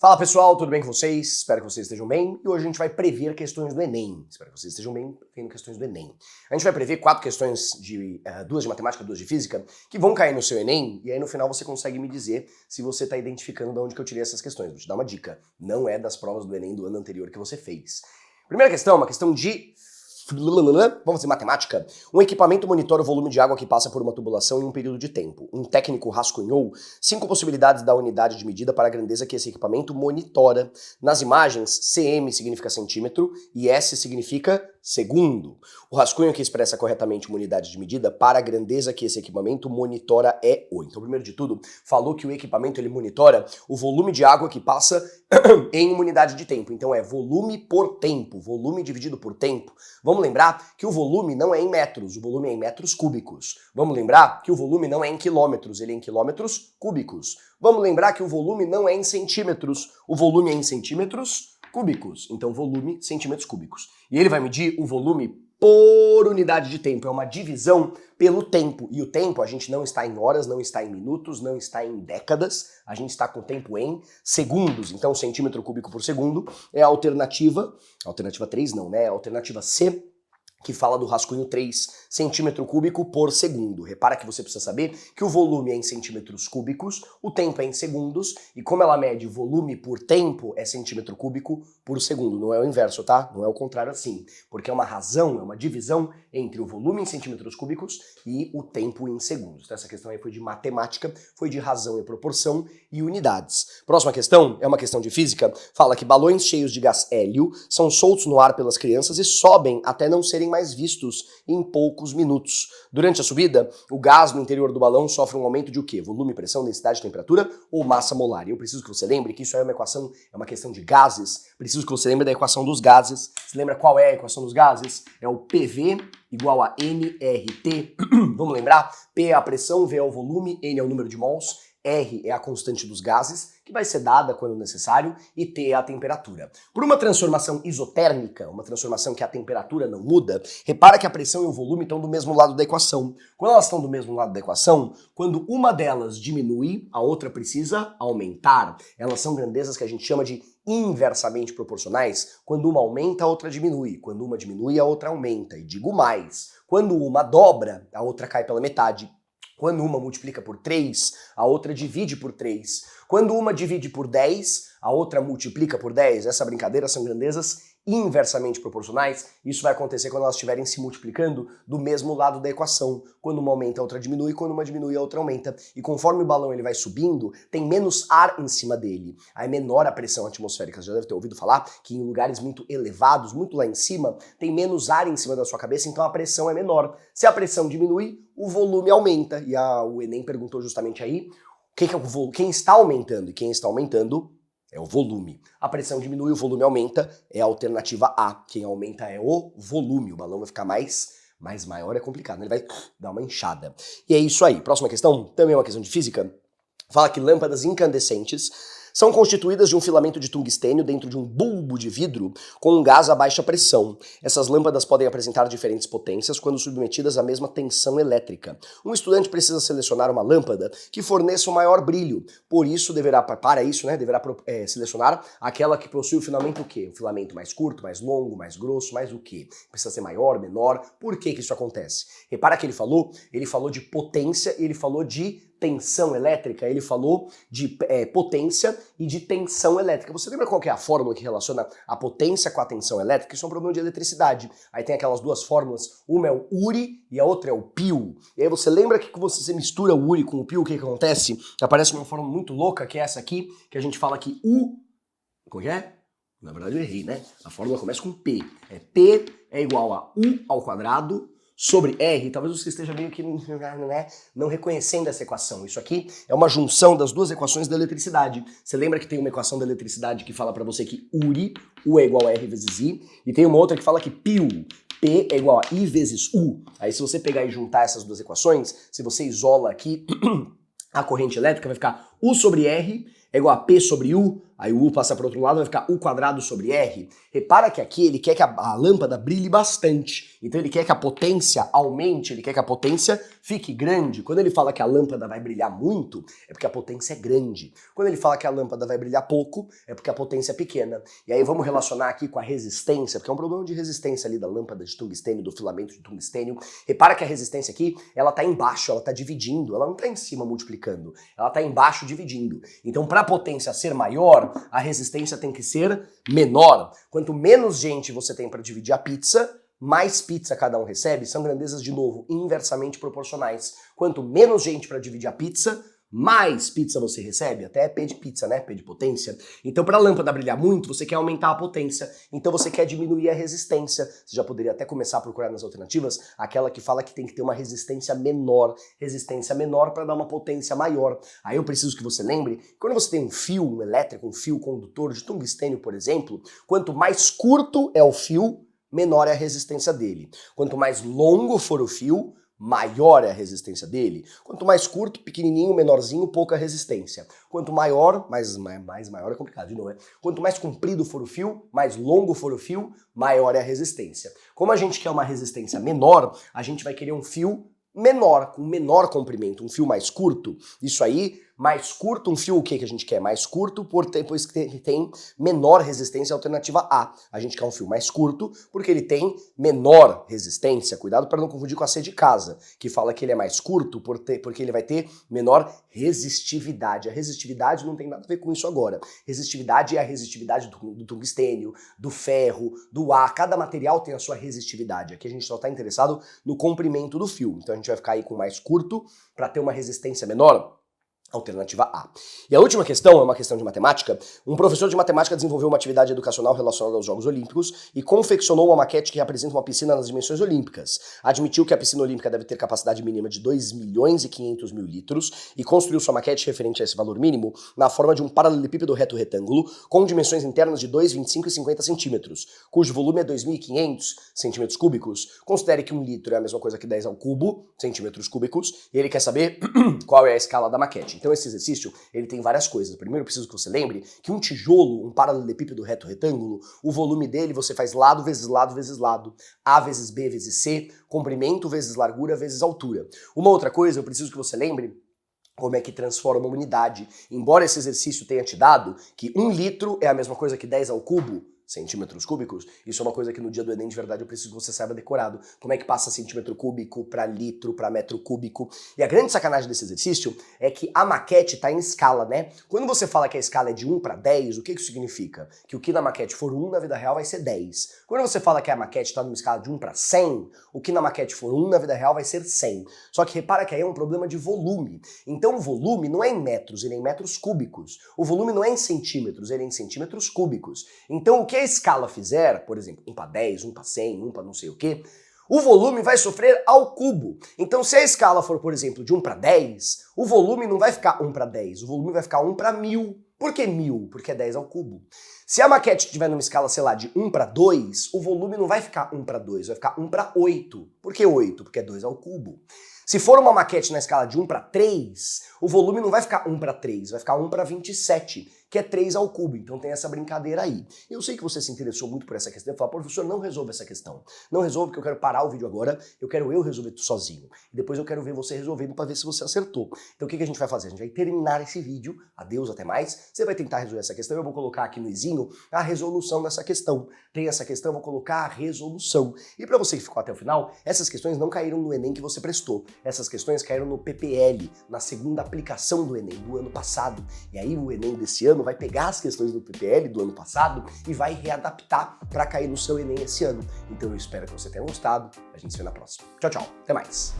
Fala pessoal, tudo bem com vocês? Espero que vocês estejam bem. E hoje a gente vai prever questões do Enem. Espero que vocês estejam bem vendo questões do Enem. A gente vai prever 4 questões, duas de matemática, 2 de física, que vão cair no seu Enem, e aí no final você consegue me dizer se você está identificando de onde que eu tirei essas questões. Vou te dar uma dica, não é das provas do Enem do ano anterior que você fez. Primeira questão, uma questão de... vamos dizer matemática. Um equipamento monitora o volume de água que passa por uma tubulação em um período de tempo. Um técnico rascunhou 5 possibilidades da unidade de medida para a grandeza que esse equipamento monitora. Nas imagens, cm significa centímetro e s significa segundo. O rascunho que expressa corretamente uma unidade de medida para a grandeza que esse equipamento monitora é o. Então, primeiro de tudo, falou que o equipamento ele monitora o volume de água que passa em uma unidade de tempo. Então é volume por tempo, volume dividido por tempo. Vamos lembrar que o volume não é em metros, o volume é em metros cúbicos. Vamos lembrar que o volume não é em quilômetros, ele é em quilômetros cúbicos. Vamos lembrar que o volume não é em centímetros, o volume é em centímetros cúbicos. Então volume, centímetros cúbicos. E ele vai medir o volume por unidade de tempo, é uma divisão pelo tempo. E o tempo, a gente não está em horas, não está em minutos, não está em décadas, a gente está com o tempo em segundos. Então, centímetro cúbico por segundo é a alternativa 3 não, né? A alternativa C, que fala do rascunho 3 centímetro cúbico por segundo. Repara que você precisa saber que o volume é em centímetros cúbicos, o tempo é em segundos, e como ela mede volume por tempo, é centímetro cúbico por segundo. Não é o inverso, tá? Não é o contrário assim. Porque é uma razão, é uma divisão entre o volume em centímetros cúbicos e o tempo em segundos. Então essa questão aí foi de matemática, foi de razão e proporção e unidades. Próxima questão é uma questão de física. Fala que balões cheios de gás hélio são soltos no ar pelas crianças e sobem até não serem mais vistos em poucos minutos. Durante a subida, o gás no interior do balão sofre um aumento de o quê? Volume, pressão, densidade, temperatura ou massa molar? E eu preciso que você lembre que isso é uma equação, é uma questão de gases. Preciso que você lembre da equação dos gases. Você lembra qual é a equação dos gases? É o PV igual a nRT. Vamos lembrar? P é a pressão, V é o volume, N é o número de mols, R é a constante dos gases, que vai ser dada quando necessário, e T é a temperatura. Por uma transformação isotérmica, uma transformação que a temperatura não muda, repara que a pressão e o volume estão do mesmo lado da equação. Quando elas estão do mesmo lado da equação, quando uma delas diminui, a outra precisa aumentar. Elas são grandezas que a gente chama de inversamente proporcionais. Quando uma aumenta, a outra diminui. Quando uma diminui, a outra aumenta. E digo mais, quando uma dobra, a outra cai pela metade. Quando uma multiplica por 3, a outra divide por 3. Quando uma divide por 10, a outra multiplica por 10. Essa brincadeira são grandezas inversamente proporcionais. Isso vai acontecer quando elas estiverem se multiplicando do mesmo lado da equação. Quando uma aumenta, a outra diminui. Quando uma diminui, a outra aumenta. E conforme o balão ele vai subindo, tem menos ar em cima dele. Aí menor a pressão atmosférica. Você já deve ter ouvido falar que em lugares muito elevados, muito lá em cima, tem menos ar em cima da sua cabeça, então a pressão é menor. Se a pressão diminui, o volume aumenta. E o Enem perguntou justamente aí quem está aumentando, e quem está aumentando é o volume. A pressão diminui, o volume aumenta, é a alternativa A. Quem aumenta é o volume. O balão vai ficar mais maior, é complicado, né? Ele vai dar uma inchada. E é isso aí. Próxima questão, também é uma questão de física. Fala que lâmpadas incandescentes são constituídas de um filamento de tungstênio dentro de um bulbo de vidro com um gás a baixa pressão. Essas lâmpadas podem apresentar diferentes potências quando submetidas à mesma tensão elétrica. Um estudante precisa selecionar uma lâmpada que forneça o maior brilho. Por isso, deverá selecionar aquela que possui o filamento o quê? O filamento mais curto, mais longo, mais grosso, mais o quê? Precisa ser maior, menor. Por que isso acontece? Repara que ele falou de potência e ele falou de tensão elétrica, ele falou de potência e de tensão elétrica. Você lembra qual que é a fórmula que relaciona a potência com a tensão elétrica? Isso é um problema de eletricidade. Aí tem aquelas duas fórmulas, uma é o Uri e a outra é o Pio. E aí você lembra que quando você mistura o Uri com o Pio, o que acontece? Aparece uma fórmula muito louca, que é essa aqui, que a gente fala que como é? Na verdade eu errei, né? A fórmula começa com P. P é igual a U ao quadrado sobre R. Talvez você esteja meio que não reconhecendo essa equação. Isso aqui é uma junção das duas equações da eletricidade. Você lembra que tem uma equação da eletricidade que fala para você que U é igual a R vezes I, e tem uma outra que fala que P é igual a I vezes U. Aí se você pegar e juntar essas duas equações, se você isola aqui a corrente elétrica, vai ficar U sobre R é igual a P sobre U, aí o U passa para o outro lado, vai ficar U quadrado sobre R. Repara que aqui ele quer que a lâmpada brilhe bastante. Então ele quer que a potência aumente, ele quer que a potência fique grande. Quando ele fala que a lâmpada vai brilhar muito, é porque a potência é grande. Quando ele fala que a lâmpada vai brilhar pouco, é porque a potência é pequena. E aí vamos relacionar aqui com a resistência, porque é um problema de resistência ali da lâmpada de tungstênio, do filamento de tungstênio. Repara que a resistência aqui, ela tá embaixo, ela tá dividindo, ela não tá em cima multiplicando, ela tá embaixo dividindo. Então para a potência ser maior, a resistência tem que ser menor. Quanto menos gente você tem para dividir a pizza, mais pizza cada um recebe. São grandezas, de novo, inversamente proporcionais. Quanto menos gente para dividir a pizza, mais pizza você recebe, até P de pizza, né? P de potência. Então, para a lâmpada brilhar muito, você quer aumentar a potência, então você quer diminuir a resistência. Você já poderia até começar a procurar nas alternativas aquela que fala que tem que ter uma resistência menor para dar uma potência maior. Aí eu preciso que você lembre, quando você tem um fio elétrico, um fio condutor de tungstênio, por exemplo, quanto mais curto é o fio, menor é a resistência dele. Quanto mais longo for o fio, maior é a resistência dele. Quanto mais curto, pequenininho, menorzinho, pouca resistência. Quanto maior, mais maior é complicado de novo, né? Quanto mais comprido for o fio, mais longo for o fio, maior é a resistência. Como a gente quer uma resistência menor, a gente vai querer um fio menor, com menor comprimento, um fio mais curto. Isso aí, mais curto, um fio o que a gente quer? Mais curto, pois que tem menor resistência, alternativa A. A gente quer um fio mais curto, porque ele tem menor resistência. Cuidado para não confundir com a C de casa, que fala que ele é mais curto porque ele vai ter menor resistividade. A resistividade não tem nada a ver com isso agora. Resistividade é a resistividade do tungstênio, do ferro, do ar. Cada material tem a sua resistividade. Aqui a gente só está interessado no comprimento do fio. Então a gente vai ficar aí com mais curto para ter uma resistência menor. Alternativa A. E a última questão é uma questão de matemática. Um professor de matemática desenvolveu uma atividade educacional relacionada aos Jogos Olímpicos e confeccionou uma maquete que representa uma piscina nas dimensões olímpicas. Admitiu que a piscina olímpica deve ter capacidade mínima de 2.500.000 litros e construiu sua maquete referente a esse valor mínimo na forma de um paralelepípedo reto retângulo com dimensões internas de 2, 25 e 50 centímetros, cujo volume é 2.500 centímetros cúbicos. Considere que 1 litro é a mesma coisa que 10 ao cubo, centímetros cúbicos, e ele quer saber qual é a escala da maquete. Então esse exercício, ele tem várias coisas. Primeiro eu preciso que você lembre que um tijolo, um paralelepípedo reto retângulo, o volume dele você faz lado vezes lado vezes lado, A vezes B vezes C, comprimento vezes largura vezes altura. Uma outra coisa, eu preciso que você lembre como é que transforma uma unidade. Embora esse exercício tenha te dado que 1 litro é a mesma coisa que 10 ao cubo, centímetros cúbicos, isso é uma coisa que no dia do Enem, de verdade, eu preciso que você saiba decorado. Como é que passa centímetro cúbico para litro, para metro cúbico. E a grande sacanagem desse exercício é que a maquete está em escala, né? Quando você fala que a escala é de 1 para 10, o que isso significa? Que o que na maquete for 1, na vida real vai ser 10. Quando você fala que a maquete está numa escala de 1 para 100, o que na maquete for 1, na vida real vai ser 100. Só que repara que aí é um problema de volume. Então o volume não é em metros, ele é em metros cúbicos. O volume não é em centímetros, ele é em centímetros cúbicos. Então o que a escala fizer, por exemplo, 1 para 10, 1 para 100, 1 para não sei o quê, o volume vai sofrer ao cubo. Então se a escala for, por exemplo, de 1 para 10, o volume não vai ficar 1 para 10, o volume vai ficar 1 para 1000. Por que 1000? Porque é 10 ao cubo. Se a maquete estiver numa escala, sei lá, de 1 para 2, o volume não vai ficar 1 para 2, vai ficar 1 para 8. Por que 8? Porque é 2 ao cubo. Se for uma maquete na escala de 1 para 3, o volume não vai ficar 1 para 3, vai ficar 1 para 27, que é 3 ao cubo. Então tem essa brincadeira aí. Eu sei que você se interessou muito por essa questão. Eu falo, professor, não resolve essa questão. Não resolve, porque eu quero parar o vídeo agora, eu quero eu resolver tudo sozinho. E depois eu quero ver você resolvendo para ver se você acertou. Então o que a gente vai fazer? A gente vai terminar esse vídeo. Adeus, até mais. Você vai tentar resolver essa questão. Eu vou colocar aqui no izinho a resolução dessa questão. Tem essa questão, eu vou colocar a resolução. E para você que ficou até o final, essas questões não caíram no Enem que você prestou. Essas questões caíram no PPL, na segunda aplicação do Enem, do ano passado. E aí o Enem desse ano vai pegar as questões do PPL do ano passado e vai readaptar para cair no seu Enem esse ano. Então eu espero que você tenha gostado. A gente se vê na próxima. Tchau, tchau. Até mais.